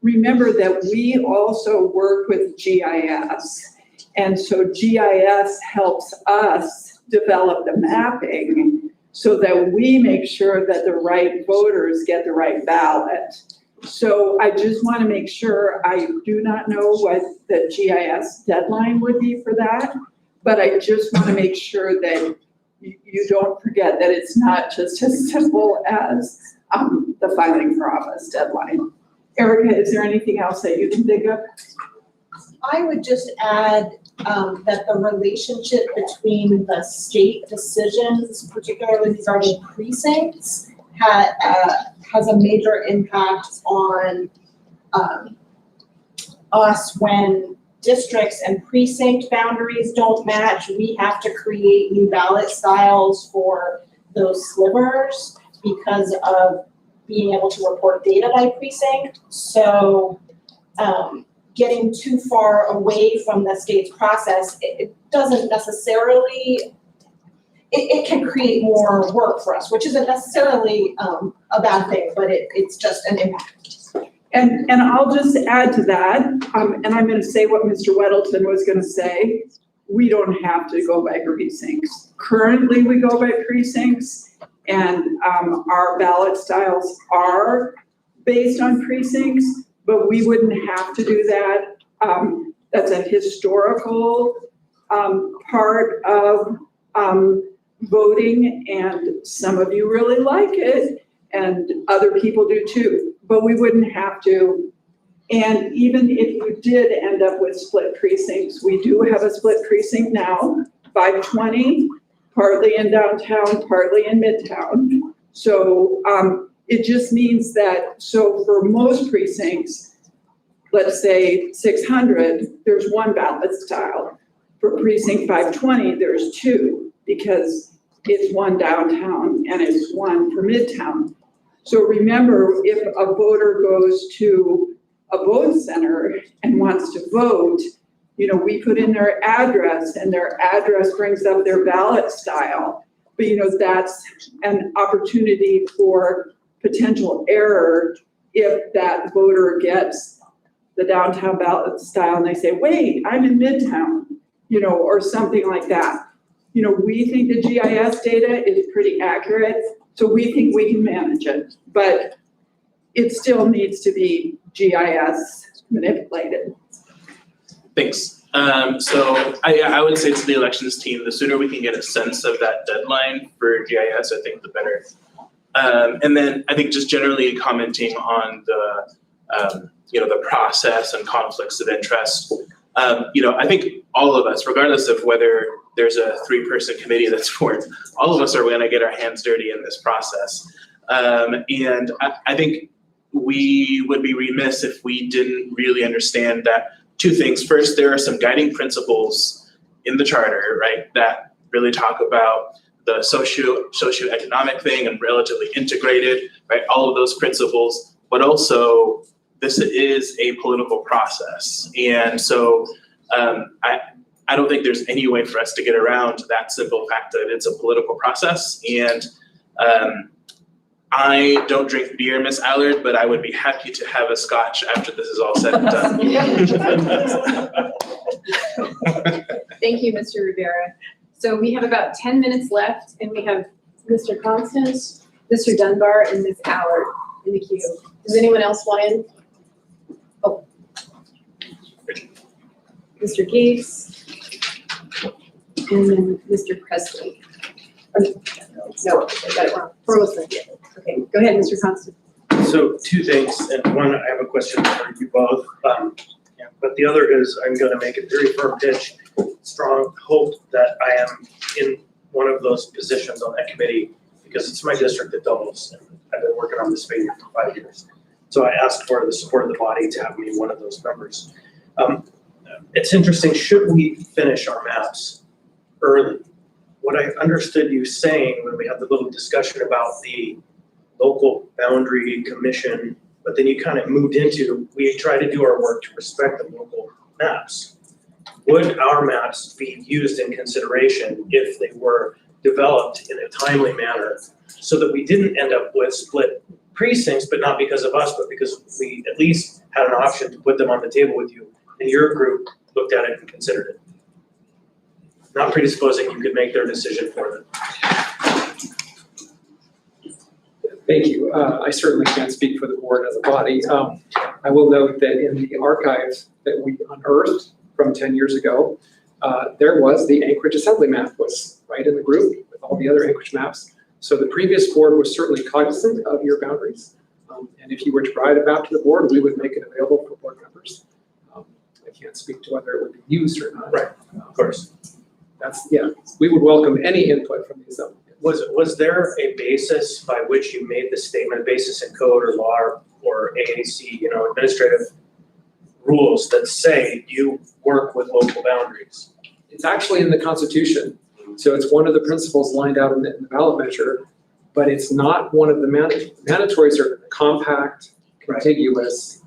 Speaker 13: remember that we also work with GIS. And so GIS helps us develop the mapping so that we make sure that the right voters get the right ballot. So I just want to make sure, I do not know what the GIS deadline would be for that, but I just want to make sure that you don't forget that it's not just as simple as the filing for office deadline. Erica, is there anything else that you can think of?
Speaker 14: I would just add that the relationship between the state decisions, particularly regarding precincts, has a major impact on us when districts and precinct boundaries don't match. We have to create new ballot styles for those slivers because of being able to report data by precinct. So getting too far away from the state's process, it doesn't necessarily, it can create more work for us, which isn't necessarily a bad thing, but it's just an impact.
Speaker 13: And I'll just add to that, and I'm going to say what Mr. Weddleton was going to say. We don't have to go by precincts. Currently, we go by precincts, and our ballot styles are based on precincts, but we wouldn't have to do that. That's a historical part of voting, and some of you really like it, and other people do too, but we wouldn't have to. And even if you did end up with split precincts, we do have a split precinct now, 520, partly in downtown, partly in midtown. So it just means that, so for most precincts, let's say 600, there's one ballot style. For precinct 520, there's two, because it's one downtown and it's one for midtown. So remember, if a voter goes to a vote center and wants to vote, we put in their address, and their address brings up their ballot style. But that's an opportunity for potential error if that voter gets the downtown ballot style and they say, wait, I'm in midtown, or something like that. We think the GIS data is pretty accurate, so we think we can manage it, but it still needs to be GIS manipulated.
Speaker 4: Thanks. So I would say to the elections team, the sooner we can get a sense of that deadline for GIS, I think the better. And then I think just generally commenting on the process and conflicts of interest. I think all of us, regardless of whether there's a 3-person committee that's formed, all of us are going to get our hands dirty in this process. And I think we would be remiss if we didn't really understand that two things. First, there are some guiding principles in the charter, right, that really talk about the socioeconomic thing and relatively integrated, right, all of those principles, but also this is a political process. And so I don't think there's any way for us to get around that simple fact that it's a political process. And I don't drink beer, Miss Allard, but I would be happy to have a scotch after this is all said and done.
Speaker 1: Thank you, Mr. Rivera. So we have about 10 minutes left, and we have Mr. Constance, Mr. Dunbar, and Ms. Allard in the queue. Does anyone else want in? Oh. Mr. Gates, and then Mr. Presley. No, I got it wrong. Okay, go ahead, Mr. Constance.
Speaker 10: So 2 things, and one, I have a question for you both. But the other is, I'm going to make a very firm pitch, strong hope that I am in one of those positions on that committee, because it's my district that doubles, and I've been working on this figure for 5 years. So I asked for the support of the body to have me one of those members. It's interesting, should we finish our maps early? What I understood you saying when we had the little discussion about the local boundary commission, but then you kind of moved into, we try to do our work to respect the local maps. Would our maps be used in consideration if they were developed in a timely manner so that we didn't end up with split precincts, but not because of us, but because we at least had an option to put them on the table with you and your group looked at it and considered it? Not predisposing, you could make their decision for them.
Speaker 6: Thank you. I certainly can't speak for the board as a body. I will note that in the archives that we unearthed from 10 years ago, there was the Anchorage Assembly map was right in the group with all the other Anchorage maps. So the previous board was certainly cognizant of your boundaries. And if you were to provide a map to the board, we would make it available for board members. I can't speak to whether it would be used or not.
Speaker 10: Right, of course.
Speaker 6: We would welcome any input from the assembly.
Speaker 10: Was there a basis by which you made the statement, a basis in code or law or AAC, administrative rules that say you work with local boundaries?
Speaker 6: It's actually in the Constitution. So it's one of the principles lined out in the ballot measure, but it's not one of the mandatories are compact, contiguous,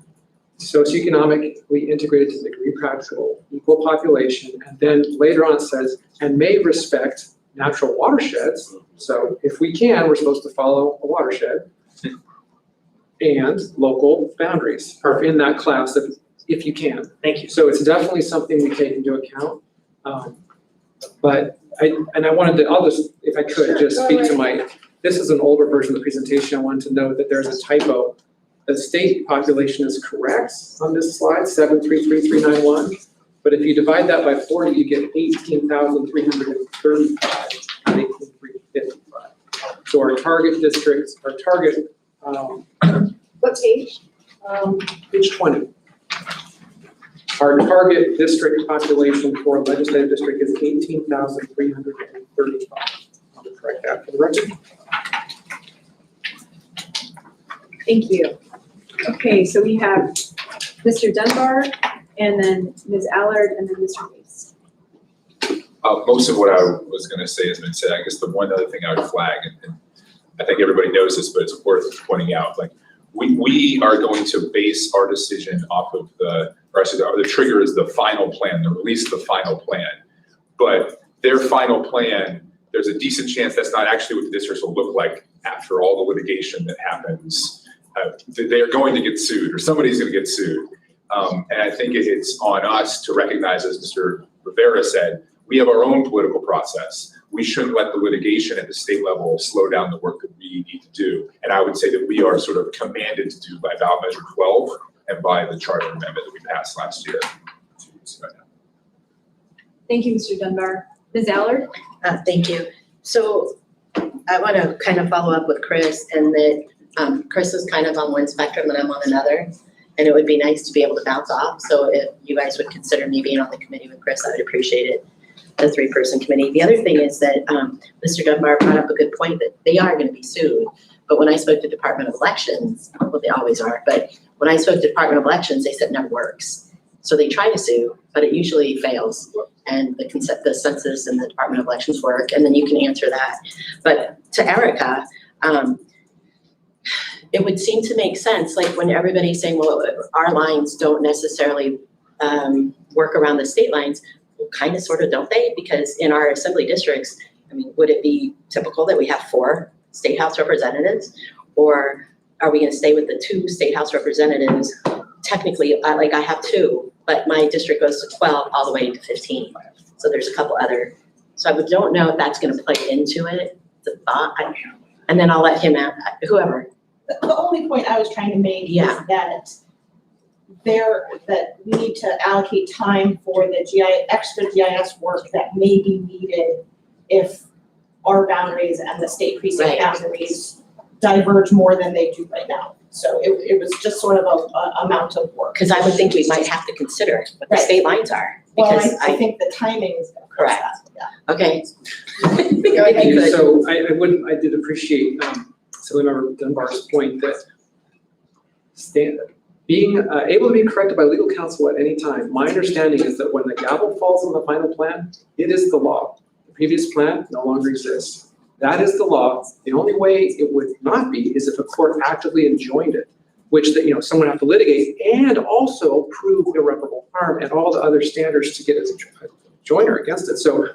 Speaker 6: socioeconomically integrated to the degree practical, equal population, and then later on it says, and may respect natural watersheds. So if we can, we're supposed to follow a watershed, and local boundaries are in that class if you can.
Speaker 10: Thank you.
Speaker 6: So it's definitely something we take into account. But I wanted to, I'll just, if I could, just speak to this is an older version of the presentation. I wanted to note that there's a typo. The state population is correct on this slide, 733,391. But if you divide that by 40, you get 18,335, not 18,355. So our target districts,
Speaker 1: What page?
Speaker 6: page 20. Our target district population for legislative district is 18,335. I'll correct that for the record.
Speaker 1: Thank you. Okay, so we have Mr. Dunbar, and then Ms. Allard, and then Mr. Hayes.
Speaker 3: Most of what I was going to say has been said. I guess the one other thing I would flag, and I think everybody knows this, but it's worth pointing out, like we are going to base our decision off of the trigger is the final plan, the release of the final plan. But their final plan, there's a decent chance that's not actually what the districts will look like after all the litigation that happens. They're going to get sued, or somebody's going to get sued. And I think it's on us to recognize, as Mr. Rivera said, we have our own political process. We shouldn't let the litigation at the state level slow down the work that we need to do. And I would say that we are sort of commanded to do by ballot measure 12 and by the charter amendment that we passed last year.
Speaker 1: Thank you, Mr. Dunbar. Ms. Allard?
Speaker 5: Thank you. So I want to kind of follow up with Chris, and that Chris is kind of on one spectrum and I'm on another. And it would be nice to be able to bounce off. So if you guys would consider me being on the committee with Chris, I would appreciate it. The 3-person committee. The other thing is that Mr. Dunbar brought up a good point that they are going to be sued. But when I spoke to Department of Elections, well, they always are, but when I spoke to Department of Elections, they said it never works. So they try to sue, but it usually fails. And the census and the Department of Elections work, and then you can answer that. But to Erica, it would seem to make sense, like when everybody's saying, well, our lines don't necessarily work around the state lines, well, kind of, sort of, don't they? Because in our assembly districts, I mean, would it be typical that we have 4 state house representatives? Or are we gonna stay with the 2 state house representatives? Technically, I have 2, but my district goes to 12 all the way to 15. So there's a couple other, so I don't know if that's gonna play into it, the thought. And then I'll let him out, whoever.
Speaker 14: The only point I was trying to make is that that we need to allocate time for the extra GIS work that may be needed if our boundaries and the state precinct boundaries diverge more than they do right now. So it was just sort of a amount of work.
Speaker 5: Because I would think we might have to consider what the state lines are.
Speaker 14: Well,
Speaker 5: Because
Speaker 14: I think the timing is gonna correct that, yeah.
Speaker 5: Okay.
Speaker 6: Thank you. So I did appreciate Assemblymember Dunbar's point that being able to be corrected by legal counsel at any time. My understanding is that when the gavel falls on the final plan, it is the law. The previous plan no longer exists. That is the law. The only way it would not be is if a court actively enjoined it, which someone would have to litigate and also prove irreparable harm and all the other standards to get a joiner against it. So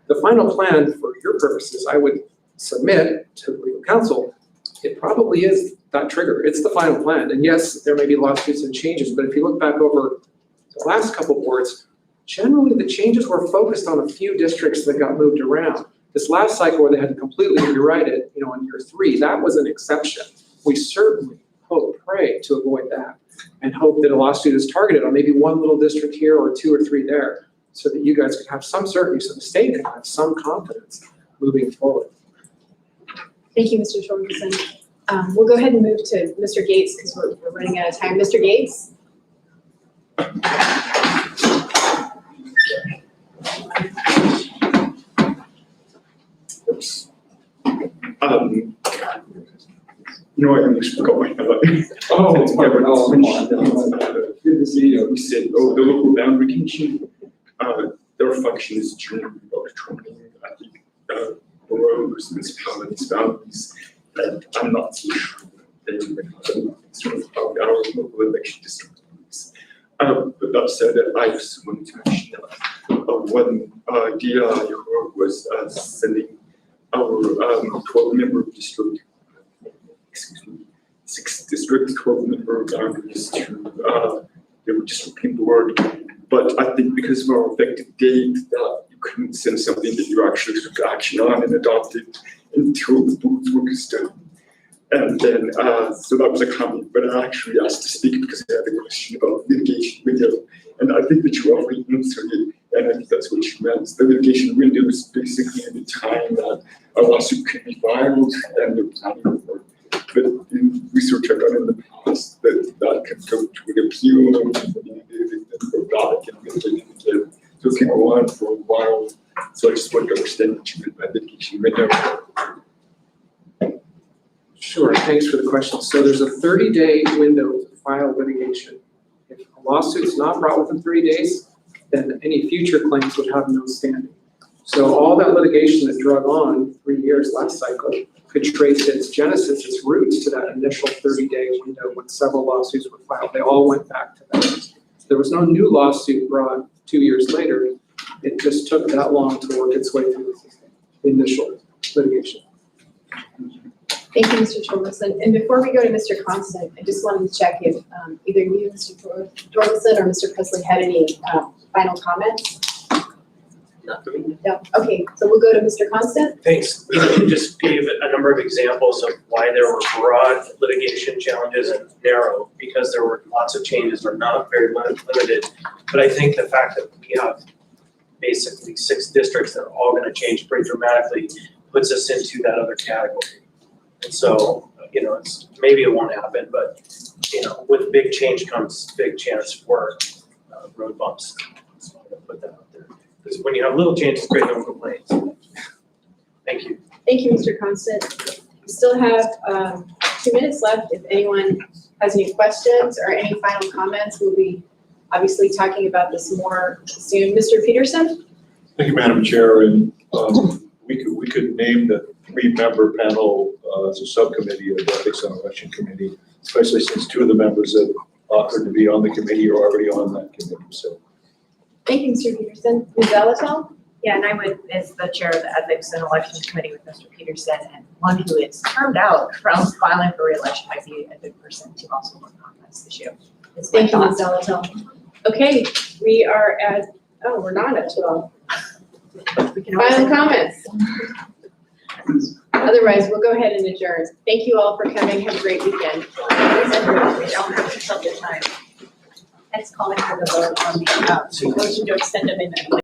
Speaker 6: the final plan, for your purposes, I would submit to legal counsel, it probably is that trigger. It's the final plan. And yes, there may be lawsuits and changes, but if you look back over the last couple boards, generally the changes were focused on a few districts that got moved around. This last cycle where they had to completely rewrite it, in year 3, that was an exception. We certainly pray to avoid that and hope that a lawsuit is targeted on maybe one little district here or 2 or 3 there, so that you guys could have some certainty, so the state can have some confidence moving forward.
Speaker 1: Thank you, Mr. Torkelson. We'll go ahead and move to Mr. Gates because we're running out of time. Mr. Gates?
Speaker 9: Oops. I almost forgot my number. Come on. Good to see you. We said, the local boundary commission, their function is generally about determining, I think, boroughs, municipalities, boundaries, and I'm not so sure they would concerned about our local election districts. But that said, I just wanted to mention that one idea I heard was sending our 12-member district, 6 districts, 12-member boundaries to the redistricting board. But I think because of our effective date, that you couldn't send something that you actually took action on and adopted until the board's work is done. And then, so that was a comment, but I actually asked to speak because I had a question about litigation window. And I think that you already answered it, and I think that's what you meant. The litigation window is basically the time that a lawsuit can be filed and the planning board. But in research I've done in the past, that can go to an appeal or go back and again. So it can go on for a while. So I just wanted to understand what you meant by litigation window.
Speaker 6: Sure, thanks for the question. So there's a 30-day window to file litigation. If a lawsuit's not brought within 30 days, then any future claims would have no standing. So all that litigation that drug on 3 years last cycle could trace its genesis, its roots to that initial 30-day window when several lawsuits were filed. They all went back to that. There was no new lawsuit brought 2 years later. It just took that long to work its way through the initial litigation.
Speaker 1: Thank you, Mr. Torkelson. And before we go to Mr. Constant, I just wanted to check if either you, Mr. Torkelson, or Mr. Presley had any final comments?
Speaker 12: Nothing.
Speaker 1: No. Okay, so we'll go to Mr. Constant.
Speaker 10: Thanks. You just gave a number of examples of why there were broad litigation challenges and narrow, because there were lots of changes or not very limited. But I think the fact that we have basically 6 districts that are all going to change pretty dramatically puts us into that other category. And so, it's maybe it won't happen, but with big change comes big chance for road bumps. So I'm gonna put that out there. Because when you have little changes, great, no complaints. Thank you.
Speaker 1: Thank you, Mr. Constant. We still have 2 minutes left. If anyone has any questions or any final comments, we'll be obviously talking about this more soon. Mr. Peterson?
Speaker 2: Thank you, Madam Chair, and we could name the 3-member panel as a subcommittee of the Ethics and Election Committee, especially since 2 of the members that offered to be on the committee are already on that committee, so.
Speaker 1: Thank you, Mr. Peterson. Ms. Zalatel?
Speaker 7: Yeah, and I would, as the chair of the Ethics and Elections Committee with Mr. Peterson, and one who is turned out from filing for re-election, might be a good person to also work on this issue.
Speaker 1: Thank you, Ms. Zalatel. Okay, we are at, we're not at 12.
Speaker 7: We can always-
Speaker 1: Final comments? Otherwise, we'll go ahead and adjourn. Thank you all for coming. Have a great weekend.
Speaker 7: We don't have to shut the time. That's calling for the vote on the motion to extend them in.